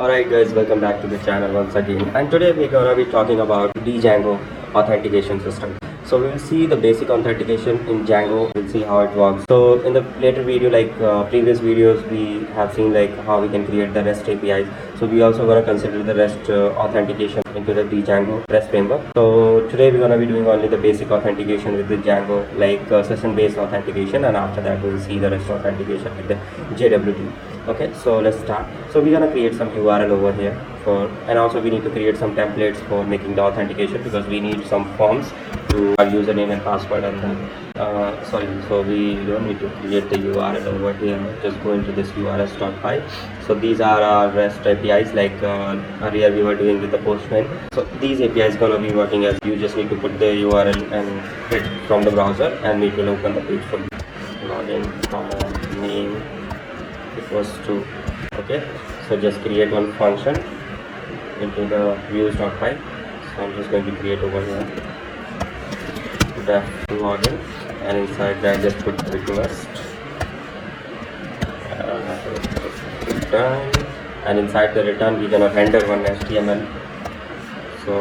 Alright guys, welcome back to the channel once again, and today we're gonna be talking about the Django authentication system. So we will see the basic authentication in Django. We'll see how it works. So in the later video, like previous videos, we have seen like how we can create the REST APIs. So we also gonna consider the REST authentication into the Django Rest Framework. So today we're gonna be doing only the basic authentication with the Django, like session-based authentication, and after that we'll see the REST authentication with the JWT. Okay, so let's start. So we're gonna create some URL over here and also we need to create some templates for making the authentication, because we need some forms to our username and password, and then so we don't need to create the URL over here. Just go into this urls.py. So these are our REST APIs, like earlier we were doing with the Postman. So these APIs gonna be working as you just need to put the URL and hit from the browser, and it will open the page for you. Login name equals to, okay, so just create one function into the views.py. So I'm just going to create over here the login, and inside that just put request return, and inside the return we're gonna render one HTML. So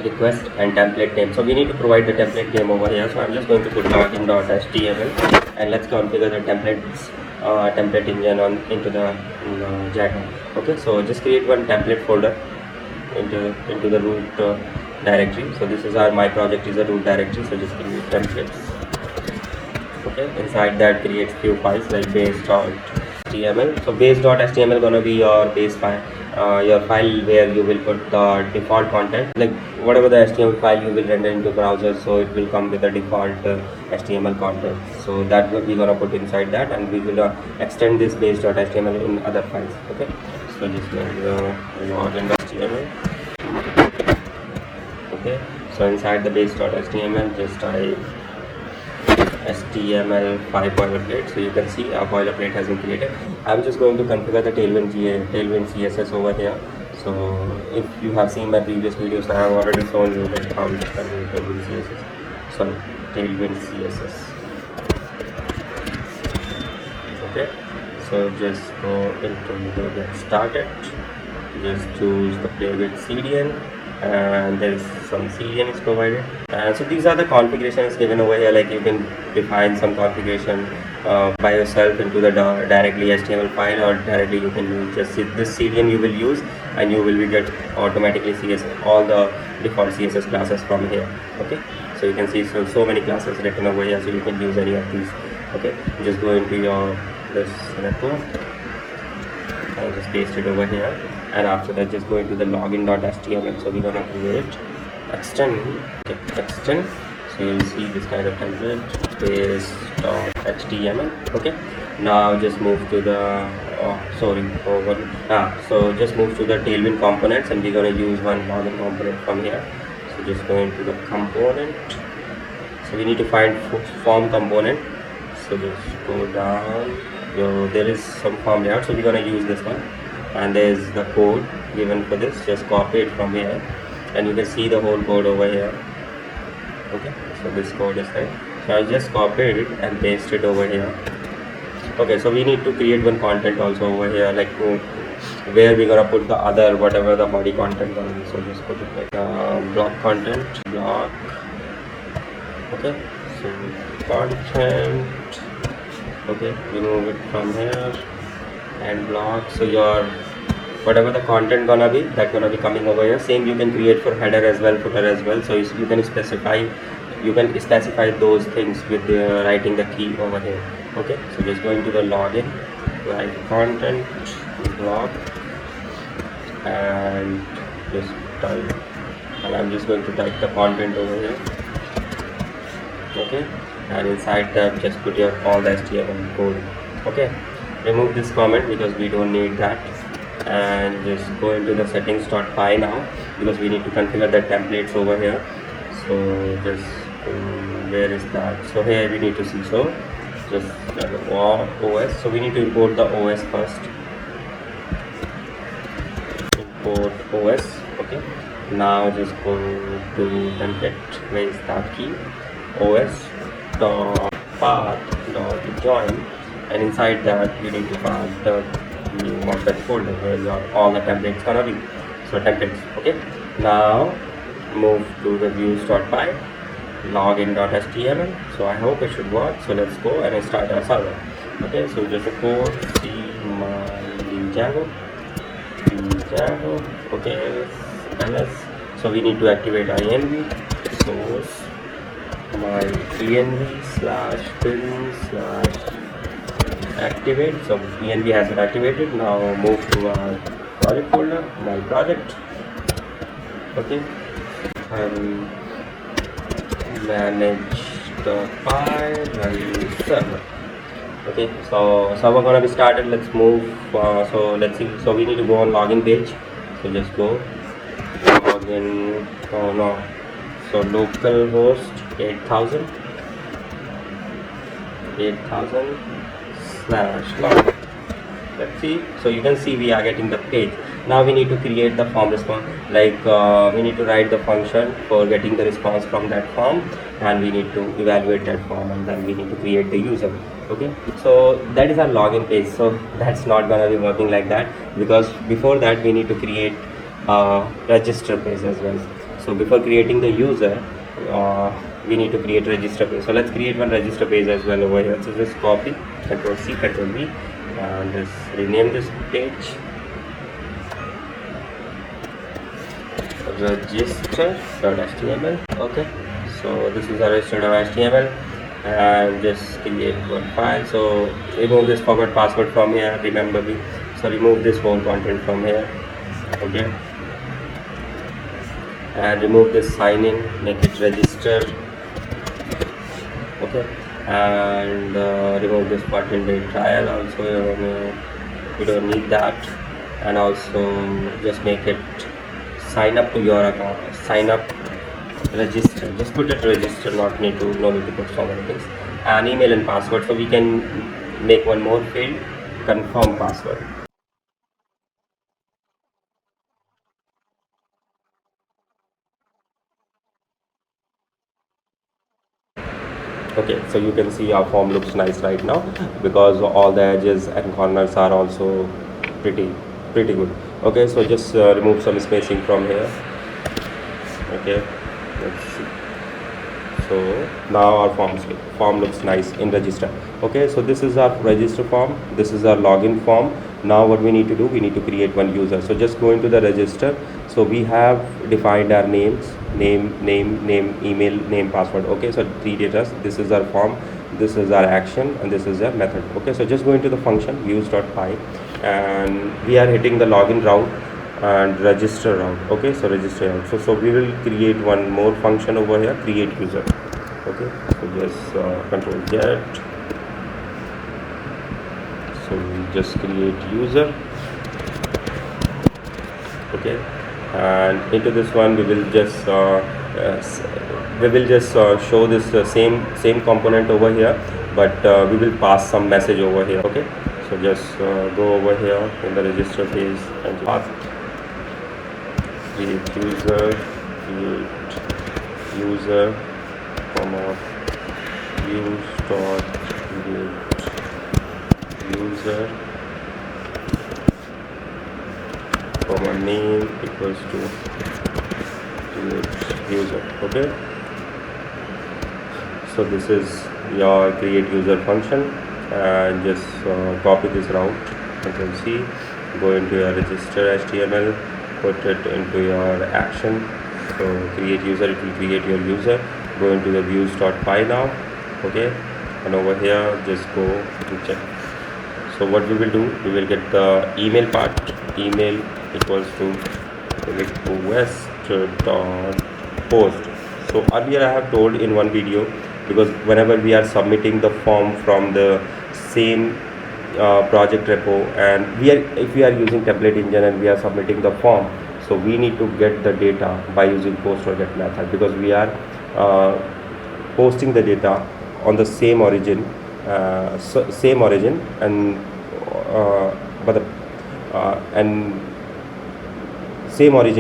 request and template name. So we need to provide the template name over here. So I'm just going to put login.html, and let's configure the template engine into the Django. Okay, so just create one template folder into the root directory. So this is my project is a root directory. So just create templates. Okay, inside that create few files like base.html. So base.html gonna be your base file. Your file where you will put the default content, like whatever the HTML file you will render into browser, so it will come with the default HTML content. So that will be gonna put inside that, and we will extend this base.html in other files. Okay, so just going to login.html. Okay, so inside the base.html just type HTML5 boilerplate. So you can see our boilerplate has been created. I'm just going to configure the Tailwind CSS over here. So if you have seen my previous videos, I have already shown you like how you configure Tailwind CSS. Sorry, Tailwind CSS. Okay, so just go into the get started. Just choose the play with CDN, and there is some CDN is provided, and so these are the configurations given over here. Like you can define some configuration by yourself into the directly HTML file, or directly you can use just this CDN you will use, and you will get automatically CSS all the default CSS classes from here. Okay, so you can see so many classes written over here, so you can use any of these. Okay, just go into your this network and just paste it over here, and after that just go into the login.html. So we're gonna create extend. So you'll see this kind of template base.html. okay, now just move to the so just move to the Tailwind components, and we're gonna use one login component from here. So just go into the component. So we need to find form component. So just go down. There is some form layout, so we're gonna use this one, and there's the code given for this. Just copy it from here, and you can see the whole code over here. Okay, so this code is there. So I just copied it and paste it over here. Okay, so we need to create one content also over here, like where we're gonna put the other whatever the body content gonna be. So just put it like block content block. Okay, so content. Okay, remove it from here and block. So your whatever the content gonna be, that gonna be coming over here. Same you can create for header as well, footer as well. So you can specify those things with writing the key over here. Okay, so just go into the login, write content block, and just type, and I'm just going to type the content over here. Okay, and inside that just put your all the HTML code. Okay, remove this comment because we don't need that, and just go into the settings.py now, because we need to configure the templates over here. So just where is that? So here we need to see. So just OS. So we need to import the OS first. Import OS. Okay, now just go to template. Where is that key? OS dot path dot join, and inside that you need to find the new object folder where all the templates gonna be. So templates, okay. Now move to the views.py, login.html. So I hope it should work. So let's go and start our server. Okay, so just a code Django, okay, ls. So we need to activate env source my env slash bin slash activate. So env has been activated. Now move to our project folder, my project, okay, and manage the file and server. Okay, so server gonna be started. Let's move. So let's see. So we need to go on login page. So just go login. Oh no. So localhost 8000 /login. Let's see. So you can see we are getting the page. Now we need to create the form response. Like we need to write the function for getting the response from that form, and we need to evaluate that form, and then we need to create the user. Okay, so that is our login page. So that's not gonna be working like that, because before that we need to create a register page as well. So before creating the user, we need to create register page. So let's create one register page as well over here. So just copy, Ctrl C, Ctrl V, and just rename this page register.html. okay, so this is our register.html, and just create one file. So remove this forgot password from here, remember me. So remove this whole content from here, okay, and remove this sign in, make it register, okay, and remove this button date trial also. We don't need that, and also just make it sign up to your account, sign up, register, just put it register, no need to put so many things, and email and password. So we can make one more field, confirm password. Okay, so you can see our form looks nice right now, because all the edges and corners are also pretty good. Okay, so just remove some spacing from here. Okay, let's see. So now our form looks nice in register. Okay, so this is our register form, this is our login form. Now what we need to do, we need to create one user. So just go into the register. So we have defined our names, name, email, name, password. Okay, so 3 data. This is our form, this is our action, and this is our method. Okay, so just go into the function views.py, and we are hitting the login route and register route. Okay, so register route. So we will create one more function over here, create user. Okay, so just control get. So we just create user. Okay, and into this one we will just show this same component over here, but we will pass some message over here. Okay, so just go over here in the register page and pass create user comma views dot create user comma name equals to create user. Okay, so this is your create user function, and just copy this route, Ctrl C, go into your register HTML, put it into your action. So create user, it will create your user. Go into the views.py now. Okay, and over here just go to check. So what we will do, we will get the email part, email equals to request.post. So earlier I have told in one video, because whenever we are submitting the form from the same project repo, and if we are using template engine and we are submitting the form, so we need to get the data by using post or get method, because we are posting the data on the same origin, and same origin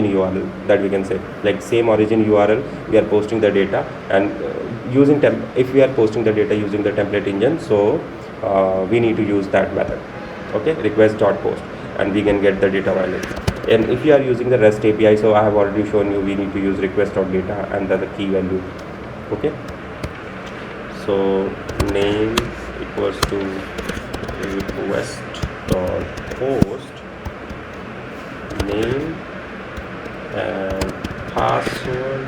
URL, that we can say, like same origin URL we are posting the data, and using if we are posting the data using the template engine, so we need to use that method. Okay, request.post, and we can get the data value. And if you are using the REST API, so I have already shown you, we need to use request.data and the key value. Okay, so name equals to request.post name, and password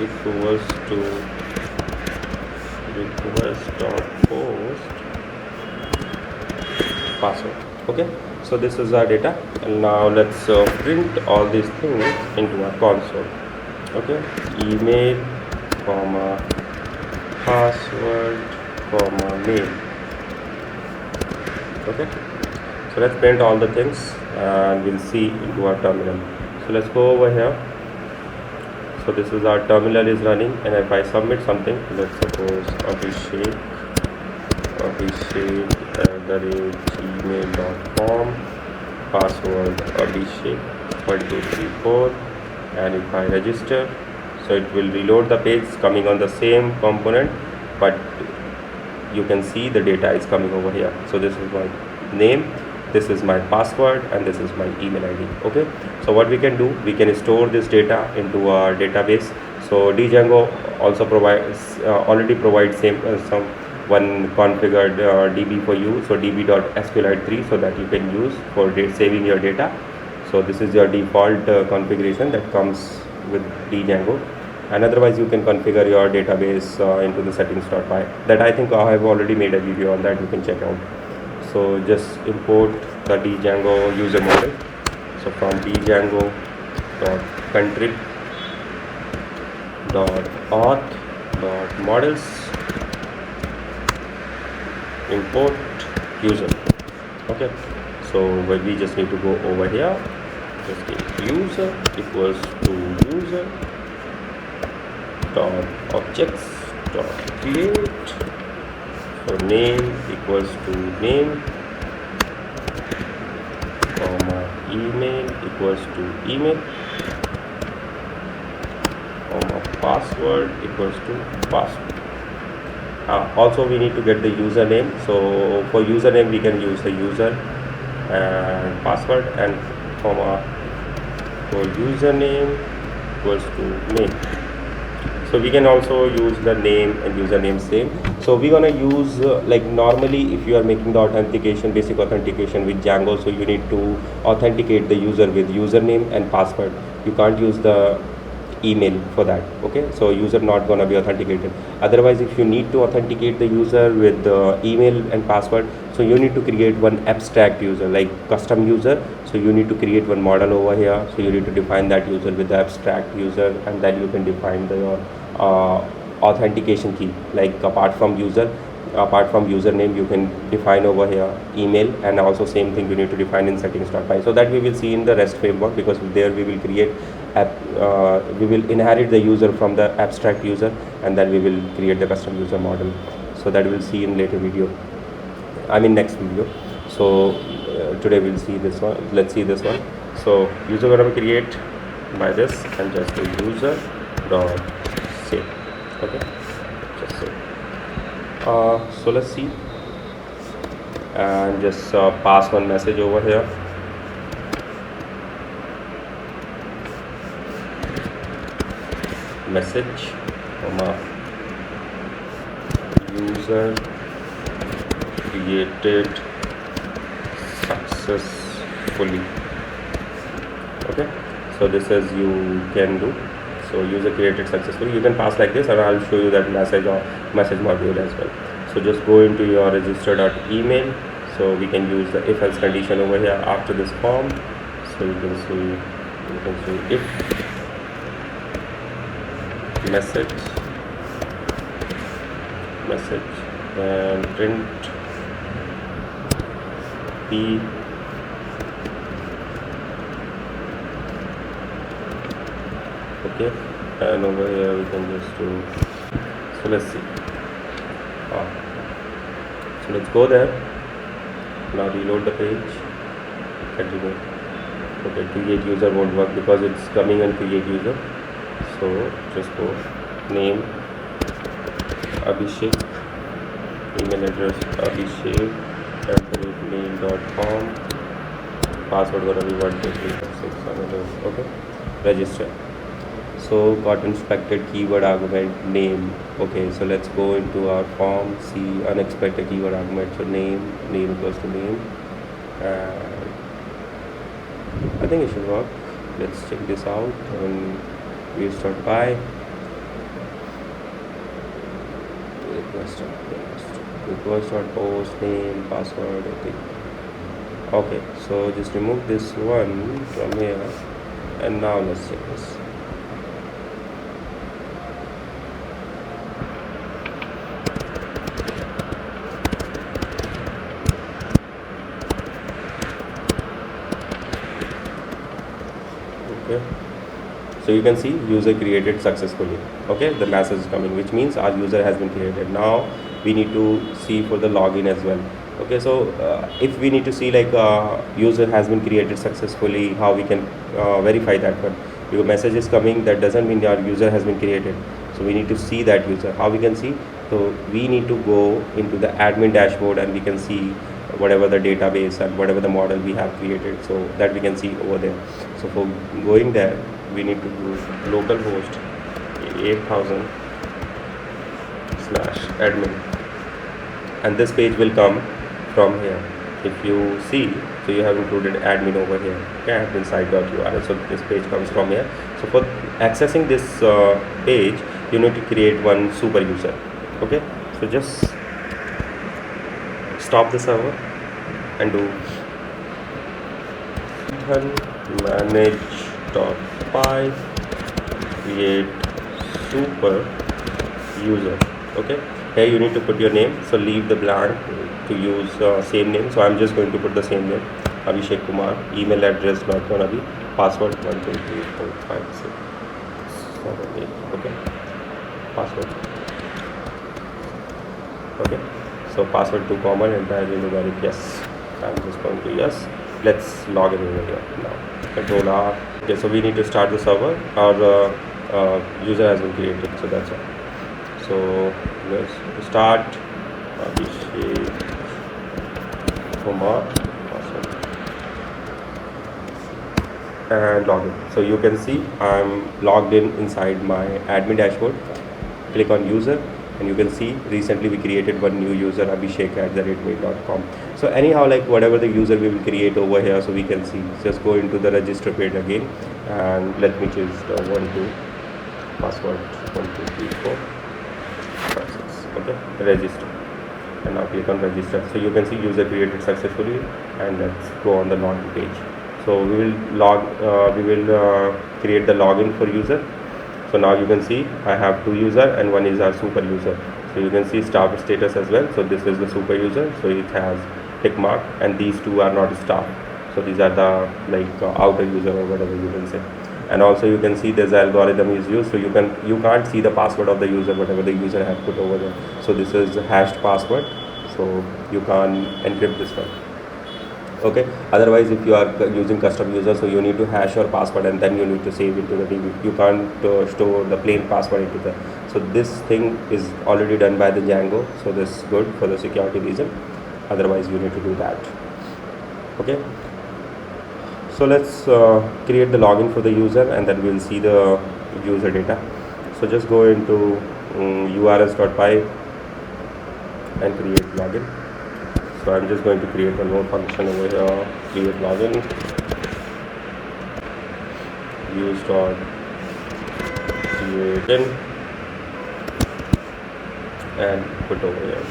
equals to request.post password. Okay, so this is our data, and now let's print all these things into our console. Okay, email, comma, password, comma, mail. Okay, so let's print all the things and we'll see into our terminal. So let's go over here. So this is our terminal is running, and if I submit something, let's suppose abhishek@gmail.com, password abhishek1234, and if I register, so it will reload the page coming on the same component, but you can see the data is coming over here. So this is my name, this is my password, and this is my email ID. Okay, so what we can do, we can store this data into our database. So Django also provides already provides some one configured DB for you, so db.sqlite3, so that you can use for saving your data. So this is your default configuration that comes with Django, and otherwise you can configure your database into the settings.py. That I think I have already made a video on that, you can check out. So just import the Django user model. So from django.config.auth.models import user. Okay, so we just need to go over here, just get user equals to user dot objects dot create, so name equals to name, comma, email equals to email, comma, password equals to password. Also we need to get the username. So for username we can use the user and password, and comma, for username equals to name. So we can also use the name and username same. So we're gonna use like normally if you are making the authentication, basic authentication with Django, so you need to authenticate the user with username and password. You can't use the email for that. Okay, so user not gonna be authenticated. Otherwise, if you need to authenticate the user with the email and password, so you need to create one abstract user, like custom user. So you need to create one model over here. So you need to define that user with the abstract user, and then you can define the authentication key. Like apart from username, you can define over here email, and also same thing you need to define in settings.py. So that we will see in the REST framework, because there we will create we will inherit the user from the abstract user, and then we will create the custom user model. So that we'll see in later video, I mean next video. So today we'll see this one. Let's see this one. So user gonna be create by this, and just the user dot save. Okay, just save. So let's see, and just pass one message over here. Message, comma, user created successfully. Okay, so this is you can do. So user created successfully, you can pass like this, and I'll show you that message or message module as well. So just go into your register.email. So we can use the if else condition over here after this form. So you can see if message and print p okay, and over here we can just do. So let's see. So let's go there. Now reload the page. Continue. Okay, create user won't work because it's coming and create user. So just go name Abhishek email address abhishek@mail.com, password gonna be 12346. Okay, register. So got inspected keyword argument name. Okay, so let's go into our form, see unexpected keyword argument. So name equals to name, and I think it should work. Let's check this out and we start by request.post name password. Okay, so just remove this one from here, and now let's check this. Okay, so you can see user created successfully. Okay, the message is coming, which means our user has been created. Now we need to see for the login as well. Okay, so if we need to see like user has been created successfully, how we can verify that one? Because message is coming, that doesn't mean our user has been created. So we need to see that user. How we can see? So we need to go into the admin dashboard and we can see whatever the database and whatever the model we have created, so that we can see over there. So for going there, we need to use localhost 8000/admin, and this page will come from here. If you see, so you have included admin over here, okay, admin site.url. So this page comes from here. So for accessing this page, you need to create one super user. Okay, so just stop the server and do manage.py create super user. Okay, here you need to put your name, so leave the blank to use same name. So I'm just going to put the same name, Abhishek Kumar. Email address not gonna be, password 123.5678. okay, password. Okay, so password too common and I really valid yes. I'm just going to yes. Let's log in over here now. Control R. Okay, so we need to start the server. Our user has been created, so that's all. So let's start. Abhishek Kumar, password, and login. So you can see I'm logged in inside my admin dashboard. Click on user, and you can see recently we created one new user, abhishek@mail.com. So anyhow, like whatever the user we will create over here, so we can see, just go into the register page again, and let me choose the 12 password 123456. Okay, register, and now click on register. So you can see user created successfully, and let's go on the login page. So we will create the login for user. So now you can see I have two user and one is our super user. So you can see staff status as well. So this is the super user, so it has tick mark, and these two are not staff. So these are the outer user or whatever you can say. And also you can see this algorithm is used, so you can't see the password of the user, whatever the user has put over there. So this is hashed password, so you can't encrypt this one. Okay, otherwise if you are using custom user, so you need to hash your password and then you need to save into the DB. You can't store the plain password into the. So this thing is already done by the Django, so this is good for the security reason. Otherwise you need to do that. Okay, so let's create the login for the user, and then we'll see the user data. So just go into urls.py and create login. So I'm just going to create one more function over here, create login, use.create and put over here.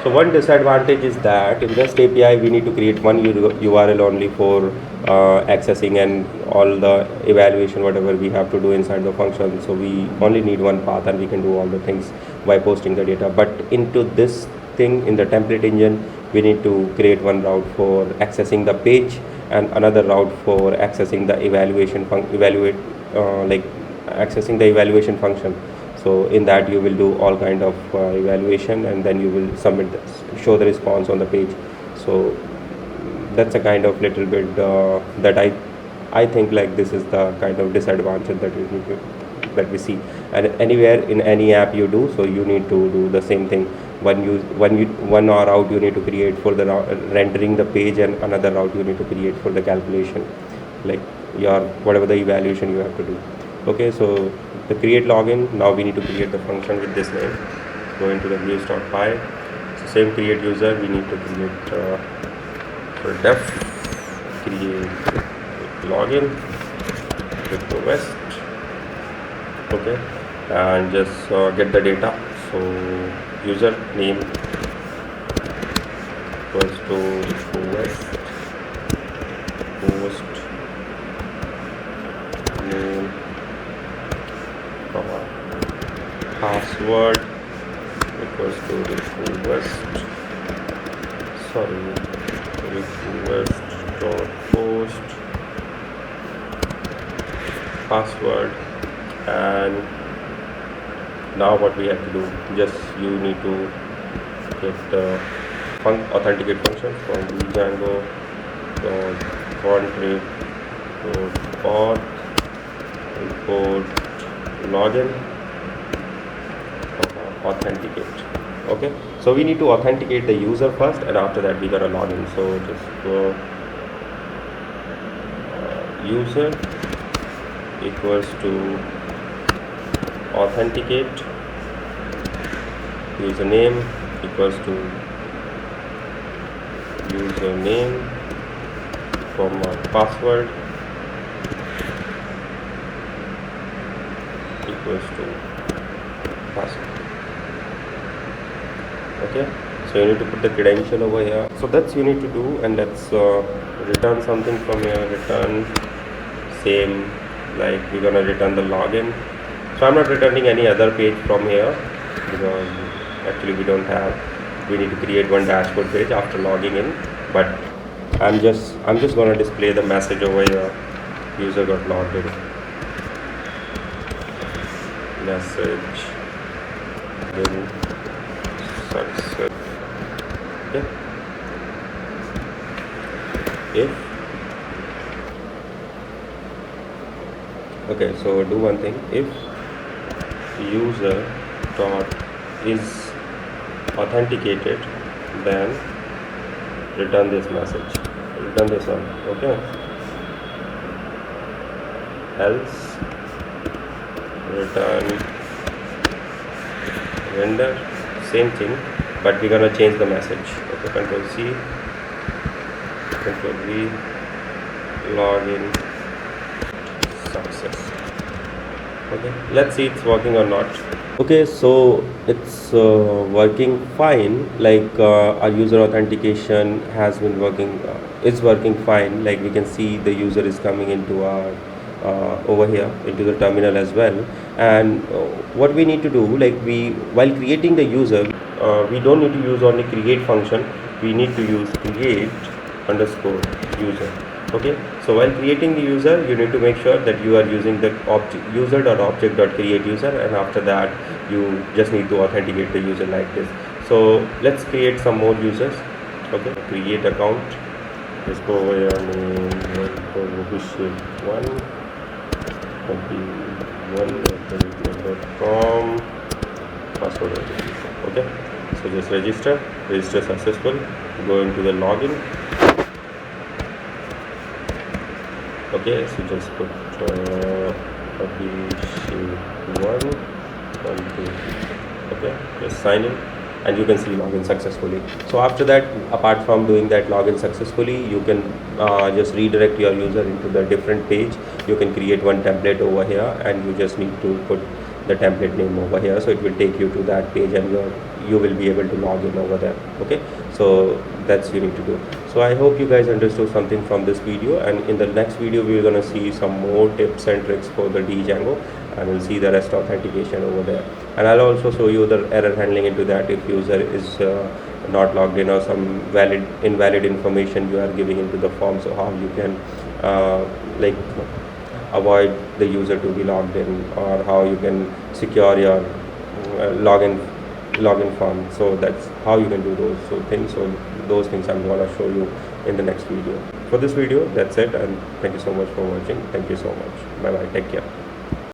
So one disadvantage is that in REST API we need to create one URL only for accessing and all the evaluation, whatever we have to do inside the function. So we only need one path and we can do all the things by posting the data. But into this thing, in the template engine, we need to create one route for accessing the page and another route for accessing the accessing the evaluation function. So in that you will do all kind of evaluation, and then you will submit this, show the response on the page. So that's a kind of little bit that I think like this is the kind of disadvantage that you need to that we see, and anywhere in any app you do, so you need to do the same thing. One route you need to create for the rendering the page, and another route you need to create for the calculation, like your whatever the evaluation you have to do. Okay, so the create login, now we need to create the function with this name. Go into the views.py. So same create user, we need to create for def create login request. Okay, and just get the data. So user name equals to request post name, password equals to request dot post password. And now what we have to do, just you need to get the authenticate function from Django contrib auth import login authenticate. Okay, so we need to authenticate the user first, and after that we gotta log in. So just go user equals to authenticate, username equals to username, password equals to password. Okay, so you need to put the credential over here. So that's you need to do, and let's return something from here. Return same, like we're gonna return the login. So I'm not returning any other page from here, because actually we need to create one dashboard page after logging in. But I'm just gonna display the message over here, user got logged in, message in success. Okay, so do one thing. If user dot is authenticated, then return this message, return this one. Okay, else return vendor, same thing, but we're gonna change the message. Okay, Control C, Control V, login success. Okay, let's see it's working or not. Okay, so it's working fine. Like our user authentication has been working, it's working fine. Like we can see the user is coming into our over here into the terminal as well. And what we need to do, like while creating the user, we don't need to use only create function, we need to use create underscore user. Okay, so while creating the user, you need to make sure that you are using the user.object.create user, and after that you just need to authenticate the user like this. So let's create some more users. Okay, create account, let's go over here, name official1 1.com, password. Okay, so just register successful, go into the login. Okay, so just put official1 okay, just sign in, and you can see login successfully. So after that, apart from doing that login successfully, you can just redirect your user into the different page. You can create one template over here, and you just need to put the template name over here, so it will take you to that page, and you will be able to log in over there. Okay, so that's you need to do. So I hope you guys understood something from this video, and in the next video we're gonna see some more tips and tricks for the Django, and we'll see the rest authentication over there. And I'll also show you the error handling into that if user is not logged in, or some invalid information you are giving into the form. So how you can like avoid the user to be logged in, or how you can secure your login form. So that's how you can do those things. So those things I'm going to show you in the next video. For this video, that's it, and thank you so much for watching. Thank you so much. Bye bye, take care.